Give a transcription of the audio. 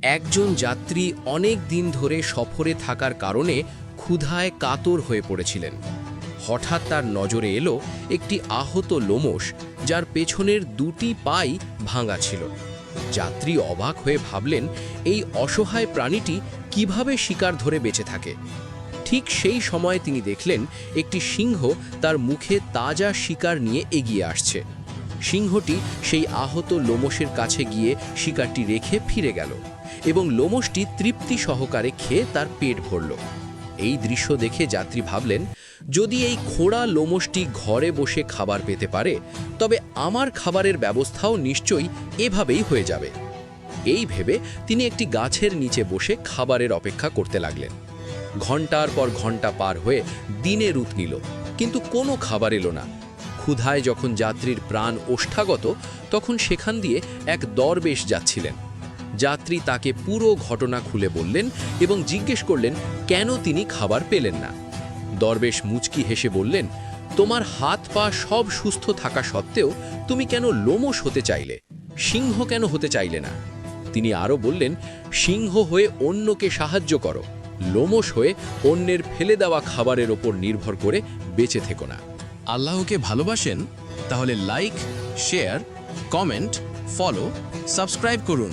একজন যাত্রী অনেক দিন ধরে সফরে থাকার কারণে ক্ষুধায় কাতর হয়ে পড়েছিলেন। হঠাৎ তার নজরে এলো একটি আহত লোমশ, যার পেছনের দুটি পাই ভাঙা ছিল। যাত্রী অবাক হয়ে ভাবলেন, এই অসহায় প্রাণীটি কিভাবে শিকার ধরে বেঁচে থাকে। ঠিক সেই সময় তিনি দেখলেন একটি সিংহ তার মুখে তাজা শিকার নিয়ে এগিয়ে আসছে। সিংহটি সেই আহত লোমশের কাছে গিয়ে শিকারটি রেখে ফিরে গেল এবং লোমশটি তৃপ্তি সহকারে খেয়ে তার পেট ভরল। এই দৃশ্য দেখে যাত্রী ভাবলেন, যদি এই খোঁড়া লোমশটি ঘরে বসে খাবার পেতে পারে, তবে আমার খাবারের ব্যবস্থাও নিশ্চয়ই এভাবেই হয়ে যাবে। এই ভেবে তিনি একটি গাছের নিচে বসে খাবারের অপেক্ষা করতে লাগলেন। ঘন্টার পর ঘন্টা পার হয়ে দিনে রূপ নিল, কিন্তু কোনো খাবার এলো না। ক্ষুধায় যখন যাত্রীর প্রাণ ওষ্ঠাগত, তখন সেখান দিয়ে এক দরবেশ যাচ্ছিলেন। যাত্রী তাকে পুরো ঘটনা খুলে বললেন এবং জিজ্ঞেস করলেন কেন তিনি খাবার পেলেন না। দরবেশ মুচকি হেসে বললেন, তোমার হাত পা সব সুস্থ থাকা সত্ত্বেও তুমি কেন লোমশ হতে চাইলে, সিংহ কেন হতে চাইলে না? তিনি আরও বললেন, সিংহ হয়ে অন্যকে সাহায্য করো, লোমশ হয়ে অন্যের ফেলে দেওয়া খাবারের ওপর নির্ভর করে বেঁচে থেকো না। আল্লাহকে ভালোবাসেন? তাহলে like, share, comment, follow, subscribe করুন।